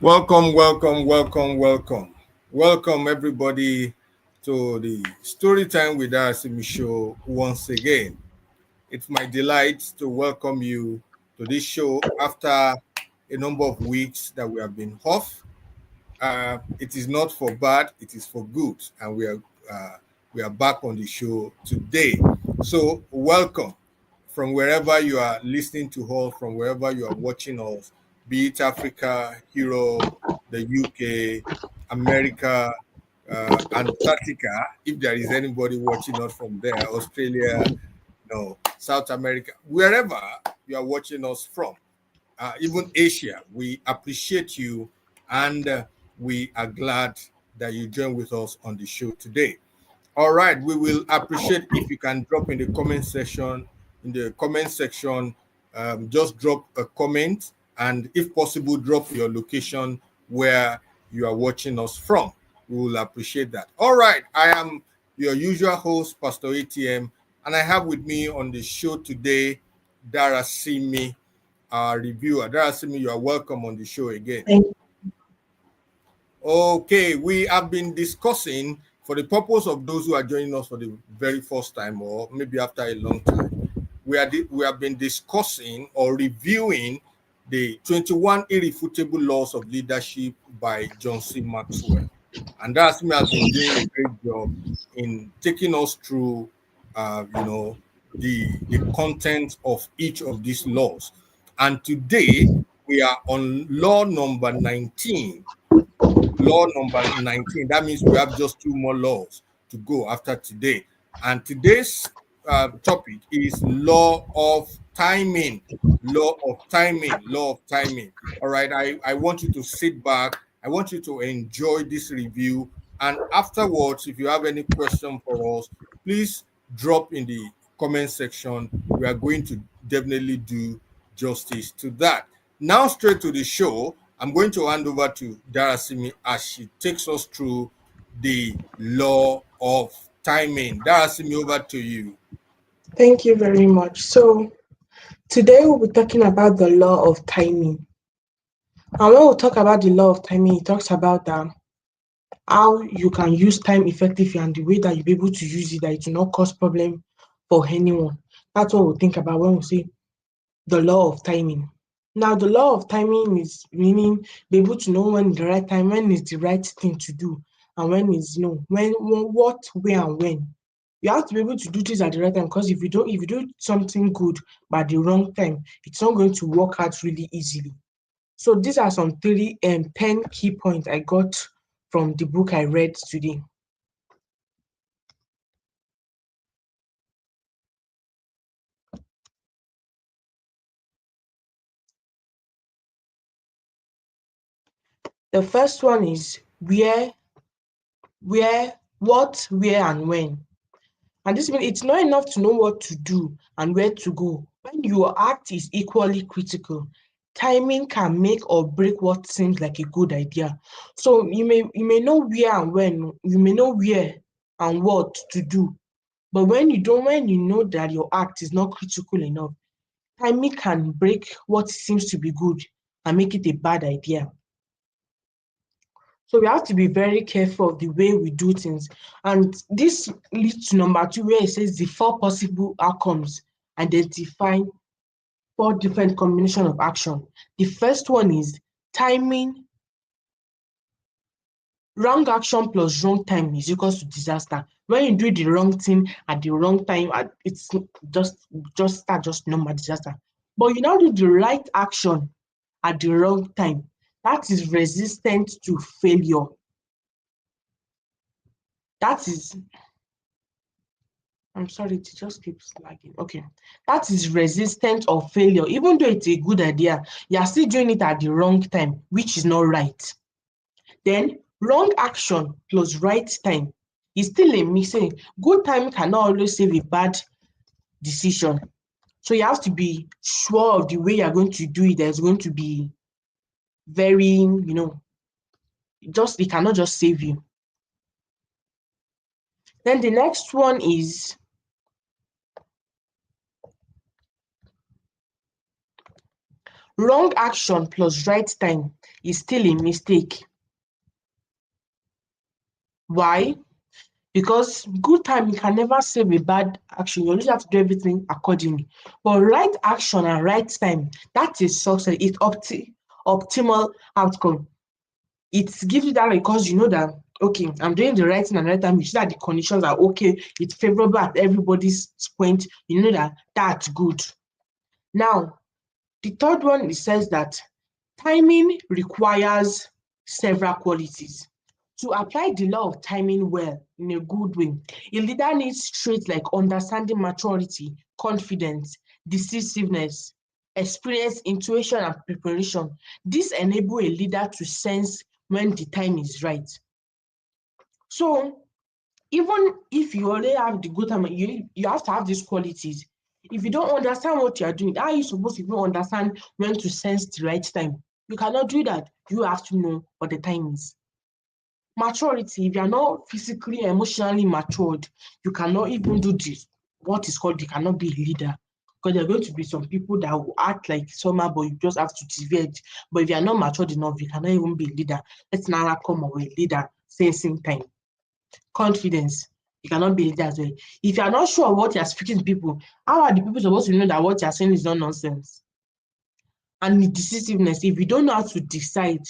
Welcome, welcome, welcome, welcome. Welcome, everybody, to the Storytime with Darasimi show once again. It's my delight to welcome you to this show after a number of weeks that we have been off. It is not for bad, it is for good, and we are back on the show today. So, welcome from wherever you are listening to us, from wherever you are watching us, be it Africa, Europe, the UK, America, Antarctica, if there is anybody watching us from there, Australia, no, South America, wherever you are watching us from, even Asia, we appreciate you and we are glad that you join with us on the show today. All right, we will appreciate if you can drop in the comment section. Just drop a comment, and if possible, drop your location where you are watching us from. We will appreciate that. All right, I am your usual host, Pastor ATM, and I have with me on the show today Darasimi, our reviewer. Darasimi, you are welcome on the show again. Thank Okay, we have been discussing, for the purpose of those who are joining us for the very first time or maybe after a long time, we have been discussing or reviewing the 21 Irrefutable Laws of Leadership by John C. Maxwell. And Darasimi has been doing a great job in taking us through, the content of each of these laws. And today we are on law number 19. Law number 19. That means we have just two more laws to go after today. And today's topic is law of timing. Law of timing. Law of timing. All right. I want you to sit back. I want you to enjoy this review. And afterwards, if you have any question for us, please drop in the comment section. We are going to definitely do justice to that. Now, straight to the show. I'm going to hand over to Darasimi as she takes us through the law of timing. Darasimi, over to you. thank you very much. So today we'll be talking about the law of timing. And when we talk about the law of timing, it talks about how you can use time effectively and the way that you'll be able to use it that it will not cause problem for anyone. That's what we think about when we say the law of timing. Now, the law of timing is meaning be able to know when the right time, when is the right thing to do, and when is what, where, and when. You have to be able to do this at the right time because if you do something good but at the wrong time, it's not going to work out really easily. So these are some 10 key points I got from the book I read today. The first one is what, where, and when. And this means it's not enough to know what to do and where to go. When your act is equally critical, timing can make or break what seems like a good idea. So you may know where and when, you may know where and what to do. But when you know that your act is not critical enough, timing can break what seems to be good and make it a bad idea. So we have to be very careful of the way we do things. And this leads to number two, where it says the four possible outcomes. Identify four different combination of action. The first one is timing. Wrong action plus wrong time is equals to disaster. When you do the wrong thing at the wrong time, it's just normal disaster. But you now do the right action at the wrong time. That is resistant to failure. That is I'm sorry, it just keeps lagging. Okay. That is resistant of failure. Even though it's a good idea, you are still doing it at the wrong time, which is not right. Then wrong action plus right time is still a missing. Good time cannot always save a bad decision. So you have to be sure of the way you're going to do it. There's going to be very, it cannot just save you. Then the next one is wrong action plus right time is still a mistake. Why? Because good timing can never save a bad action. You always have to do everything accordingly. But right action and right time, that is success. It's optimal outcome. It gives you that because you know that okay, I'm doing the right thing and right time. You see that the conditions are okay. It's favorable at everybody's point. You know that that's good. Now, the third one it says that timing requires several qualities. To apply the law of timing well in a good way, a leader needs traits like understanding maturity, confidence, decisiveness, experience, intuition, and preparation. This enable a leader to sense when the time is right. So even if you already have the good time, you have to have these qualities. If you don't understand what you are doing, how are you supposed to even understand when to sense the right time? You cannot do that. You have to know what the time is. Maturity, if you are not physically, emotionally matured, you cannot even do this. What is called, you cannot be a leader. Because there are going to be some people that will act like summer, but you just have to deviate. But if you are not matured enough, you cannot even be a leader. Let's now come up with a leader, sensing time. Confidence, you cannot be a leader as well. If you are not sure what you are speaking to people, how are the people supposed to know that what you are saying is not nonsense? And the decisiveness, if you don't know how to decide,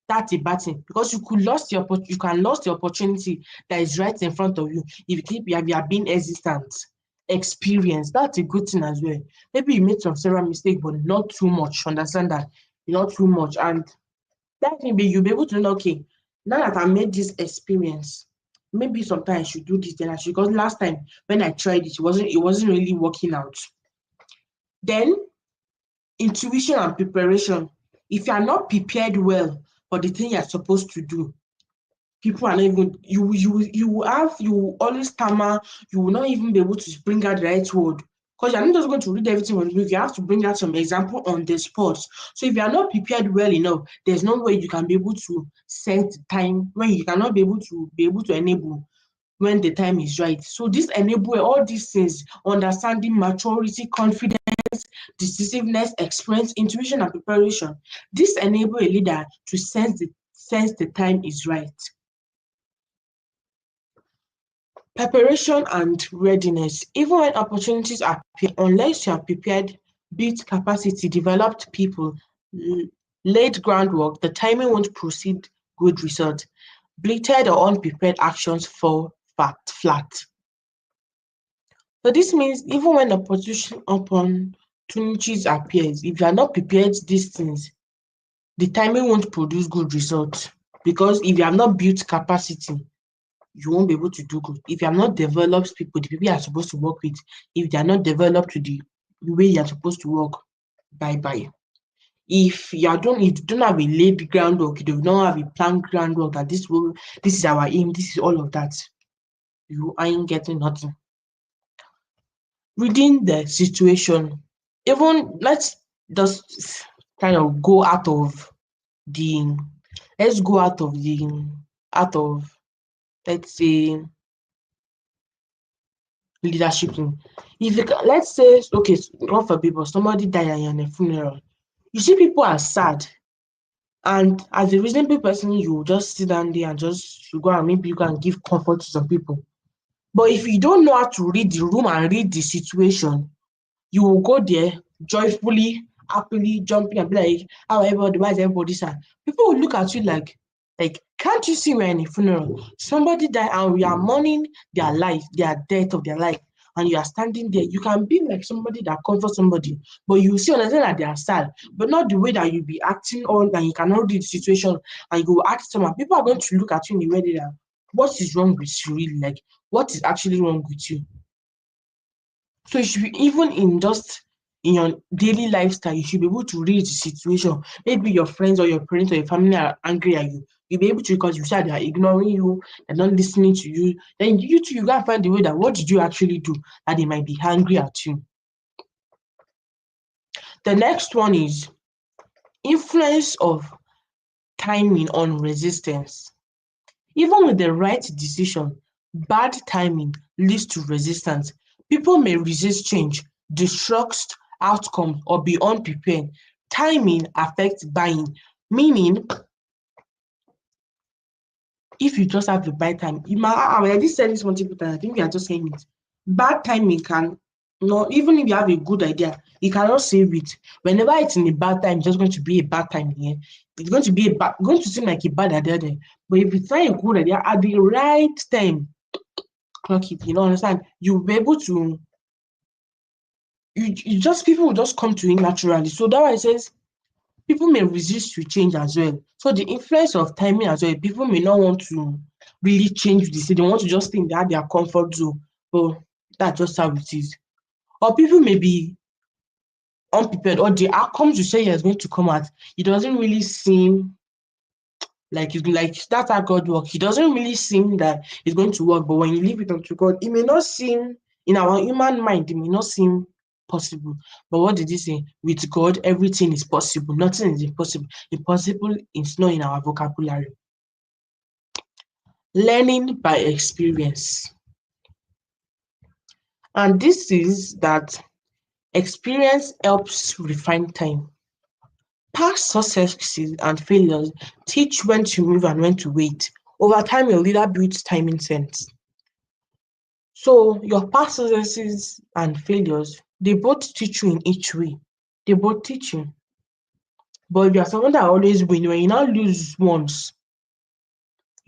that's a bad thing because you could lose the you can lose the opportunity that is right in front of you if you keep you are being hesitant. Experience, that's a good thing as well. Maybe you made some several mistakes, but not too much. Understand that not too much, and that can be you'll be able to know. Okay, now that I made this experience, maybe sometimes I should do this. Then I should because last time when I tried it, it wasn't really working out. Then intuition and preparation. If you are not prepared well for the thing you're supposed to do, people are not even you will always stammer, you will not even be able to bring out the right word. Because you're not just going to read everything on the book, you have to bring out some example on the spot. So if you are not prepared well enough, there's no way you can be able to set time when you cannot be able to enable when the time is right. So this enable all these things, understanding, maturity, confidence, decisiveness, experience, intuition, and preparation. This enable a leader to sense the time is right. Preparation and readiness. Even when opportunities appear, unless you are prepared, built capacity, developed people, laid groundwork, the timing won't proceed good result. Blighted or unprepared actions fall flat. So this means even when opportunities appears, if you are not prepared these things, the timing won't produce good results. Because if you have not built capacity, you won't be able to do good. If you have not developed people, the people you are supposed to work with, if they are not developed to the way you are supposed to work, bye bye. If you don't have a laid groundwork, you do not have a planned groundwork that this is our aim, this is all of that, you ain't getting nothing. Reading the situation, even let's just kind of go out of the let's go out of let's say leadership thing. If you can, let's say okay, God forbid, but somebody die and you're in a funeral, you see people are sad, and as a reasonable person, you just sit down there and just you go and maybe you can give comfort to some people. But if you don't know how to read the room and read the situation, you will go there joyfully, happily jumping and be like, how everybody, why is everybody sad? People will look at you like, can't you see we're in a funeral? Somebody died and we are mourning their life, their death of their life. And you are standing there. You can be like somebody that comforts somebody, but you see understand that they are sad, but not the way that you be acting on and you cannot read the situation and you go ask someone. People are going to look at you in the way they are. What is wrong with you really? Like, what is actually wrong with you? So you should be even in just in your daily lifestyle, you should be able to read the situation. Maybe your friends or your parents or your family are angry at you. You'll be able to because you said they are ignoring you, they're not listening to you. Then you too, you gotta find the way that what did you actually do that they might be angry at you. The next one is influence of timing on resistance. Even with the right decision, bad timing leads to resistance. People may resist change, distrust outcomes, or be unprepared. Timing affects buying. Meaning, if you just have the bad time, you might, I already said this multiple times. I think we are just saying it. Bad timing can no, even if you have a good idea, you cannot save it. Whenever it's in a bad time, it's just going to be a bad time here. It's going to be going to seem like a bad idea there. But if it's not a good idea at the right time, clock it. You know, understand? You'll be able to. You just people will just come to you naturally. So that why it says people may resist to change as well. So the influence of timing as well, people may not want to really change the thing. They want to just stay in their comfort zone. But that's just how it is. Or people may be unprepared, or the outcomes you say is going to come out, it doesn't really seem like that's how God works. It doesn't really seem that it's going to work, but when you leave it unto God, it may not seem in our human mind, it may not seem possible. But what did he say? With God, everything is possible. Nothing is impossible. Impossible is not in our vocabulary. Learning by experience. And this is that experience helps refine time. Past successes and failures teach when to move and when to wait. Over time, your leader builds timing sense. So your past successes and failures, they both teach you in each way. They both teach you. But if you're someone that always win, when you now lose once,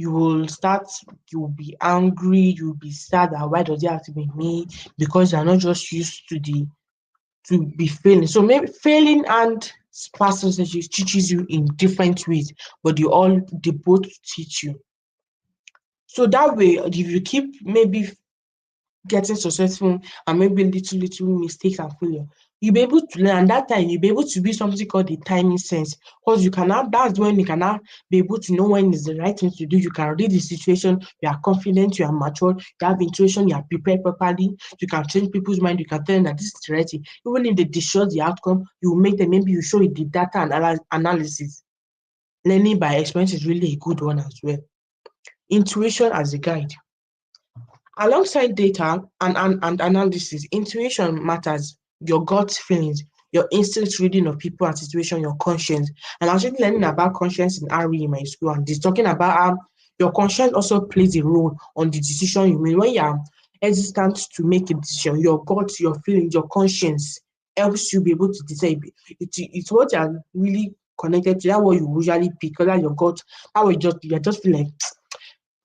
you will start, you'll be angry, you'll be sad that why does it have to be me? Because you're not just used to the to be failing. So maybe failing and past successes teaches you in different ways, but they both teach you. So that way, if you keep maybe getting successful and maybe little mistakes and failure, you'll be able to learn. And that time you'll be able to be something called the timing sense. Because you can have that's when you can now be able to know when is the right thing to do. You can read the situation, you are confident, you are mature, you have intuition, you are prepared properly, you can change people's mind, you can tell them that this is the right thing. Even if they distort the outcome, you will make them, maybe you show it the data and analysis. Learning by experience is really a good one as well. Intuition as a guide. Alongside data and analysis, intuition matters. Your gut feelings, your instinct reading of people and situation, your conscience. And actually learning about conscience in RE in my school, and this talking about how your conscience also plays a role on the decision you make. When you are hesitant to make a decision, your gut, your feelings, your conscience helps you be able to decide. It's what you are really connected to. That's what you usually pick, because your gut, how you just feel like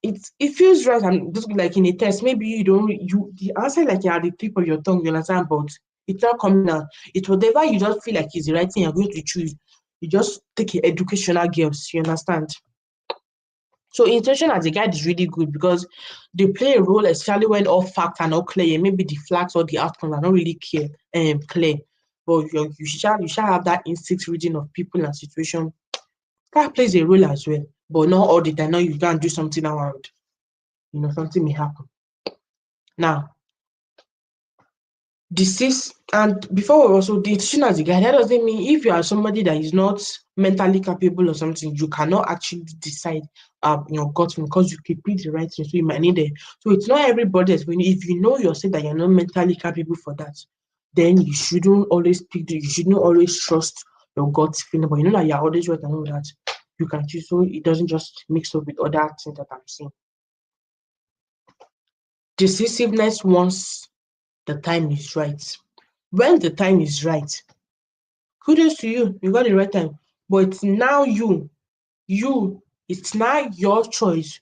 it feels right, and just like in a test, maybe you don't you the answer like you're at the tip of your tongue, you understand, but it's not coming out. It's whatever you just feel like is the right thing you're going to choose. You just take it educational girls, you understand. So intention as a guide is really good because they play a role, especially when all facts are not clear. Maybe the flags or the outcomes are not really clear. But you shall have that instinct reading of people and situation. That plays a role as well. But not all the time. Now you can't do something around. Something may happen. Now, disease, and before we also the teaching as a guide, that doesn't mean if you are somebody that is not mentally capable or something, you cannot actually decide your gut feeling because you keep it the right thing, so you might need it. So it's not everybody that's when if you know yourself that you're not mentally capable for that, then you shouldn't always you shouldn't always trust your gut feeling. But you know that you're always right and all that. You can choose so it doesn't just mix up with other things that I'm saying. Decisiveness once the time is right. When the time is right, kudos to you, you got the right time. But it's now it's now your choice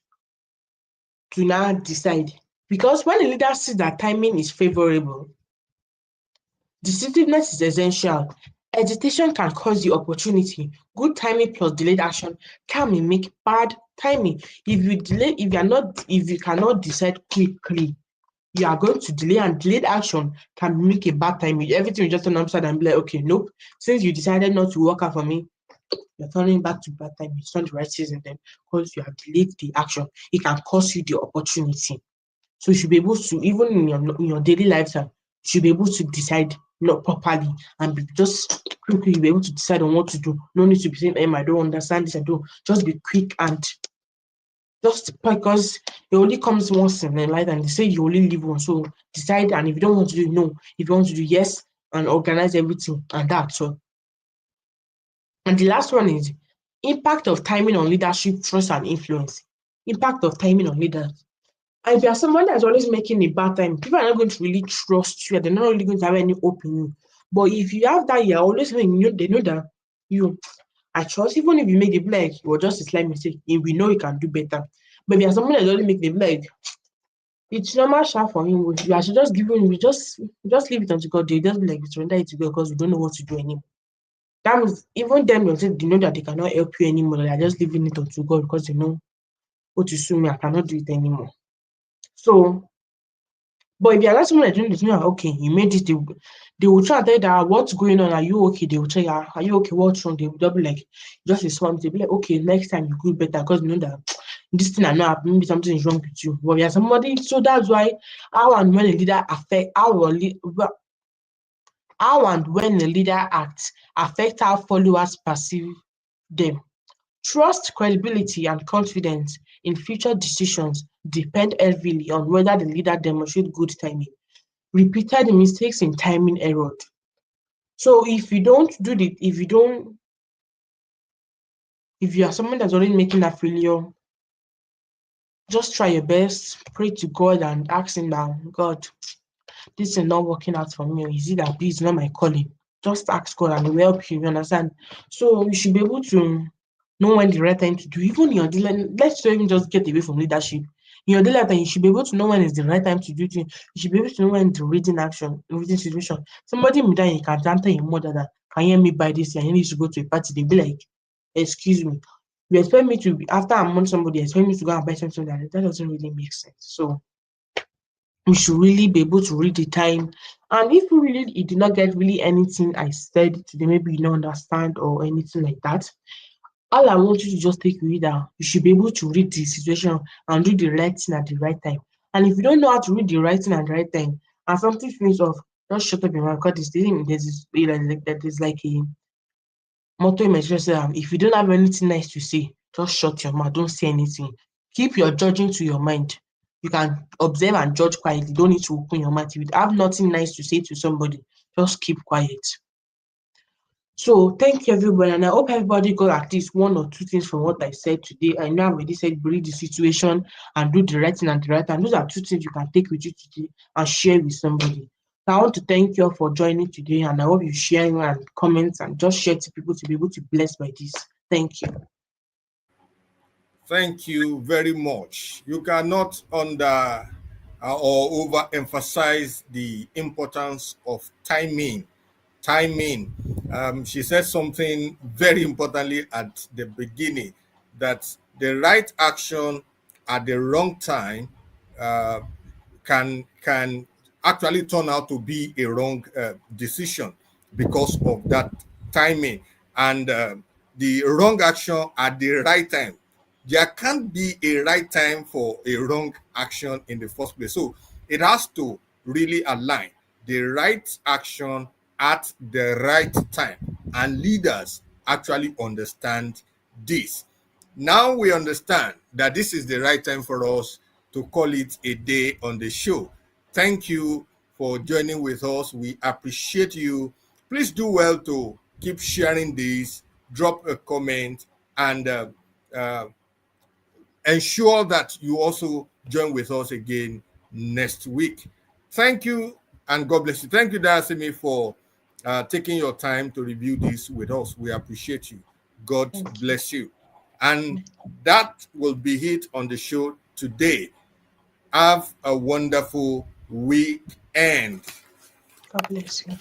to now decide. Because when a leader sees that timing is favorable, decisiveness is essential. Hesitation can cause the opportunity. Good timing plus delayed action can mimic bad timing. If you cannot decide quickly, you are going to delay, and delayed action can make a bad time. Everything you just turn upside and be like, okay, nope. Since you decided not to work out for me, you're turning back to bad time. It's not the right season then because you have delayed the action. It can cost you the opportunity. So you should be able to, even in your daily lifestyle, you should be able to decide not properly and just quickly be able to decide on what to do. No need to be saying, I don't understand this, I don't. Just be quick and just because it only comes once in a life and they say you only live once. So decide, and if you don't want to do no, if you want to do yes, and organize everything and that. So and the last one is Impact of timing on leadership, trust, and influence. Impact of timing on leaders. And if you are someone that's always making a bad time, people are not going to really trust you. They're not really going to have any hope in you. But if you have that, you're always saying, they know that you, I trust, even if you make the like, you just a slight mistake, we know you can do better. But if you're someone that only make the like, it's normal sha for him. You should just give him, we just leave it unto God. They just be like, we surrender it to God because we don't know what to do anymore. That means even them themselves, they know that they cannot help you anymore. They are just leaving it unto God because they know, what to sue me, I cannot do it anymore. So, but if you're not someone that doing this, okay, you made it, they will try and tell you that what's going on, are you okay? They will tell you, are you okay? What's wrong? They will just be like, just a swamp. They'll be like, okay, next time you do better because you know that this thing are not happening, maybe something is wrong with you. But you're somebody, so that's why how and when a leader affect how and when a leader acts affect how followers perceive them. Trust, credibility, and confidence in future decisions depend heavily on whether the leader demonstrates good timing, repeated mistakes in timing error. So if you are someone that's already making that failure, just try your best, pray to God and ask him now, God, this is not working out for me, or is it that this is not my calling? Just ask God and He will help you, you understand? So you should be able to know when the right time to do, even in your daily, let's not even just get away from leadership. In your daily life, you should be able to know when is the right time to do things. You should be able to know when to read in action, reading situation. Somebody may die, you can tell your mother that, can you hear me by this year? You need to go to a party. They be like, excuse me. You expect me to be, after I'm on somebody, you expect me to go and buy something that doesn't really make sense. So we should really be able to read the time. And if we really you did not get really anything I said today, maybe you don't understand or anything like that, all I want you to just take with that you should be able to read the situation and do the right thing at the right time. And if you don't know how to read the right thing at the right time and something feels off, just shut up your mouth because this thing there's this like that is like a motto in my church say if you don't have anything nice to say, just shut your mouth, don't say anything. Keep your judging to your mind. You can observe and judge quietly. You don't need to open your mouth. If you have nothing nice to say to somebody, just keep quiet. So thank you everybody, and I hope everybody got at least one or two things from what I said today. I know I already said read the situation and do the right thing and the right time. Those are two things you can take with you today and share with somebody. So I want to thank you all for joining today, and I hope you share and comments and just share to people to be able to be blessed by this. Thank you. Thank you very much. You cannot or overemphasize the importance of timing. Timing. She said something very importantly at the beginning, that the right action at the wrong time uh, can actually turn out to be a wrong decision because of that timing, and the wrong action at the right time. There can't be a right time for a wrong action in the first place. So it has to really align the right action at the right time. And leaders actually understand this. Now we understand that this is the right time for us to call it a day on the show. Thank you for joining with us. We appreciate you. Please do well to keep sharing this, drop a comment, and uh, ensure that you also join with us again next week. Thank you, and God bless you. Thank you, Darasimi, for taking your time to review this with us. We appreciate you. God Thank you. bless you. And that will be it on the show today. Have a wonderful weekend. God bless you.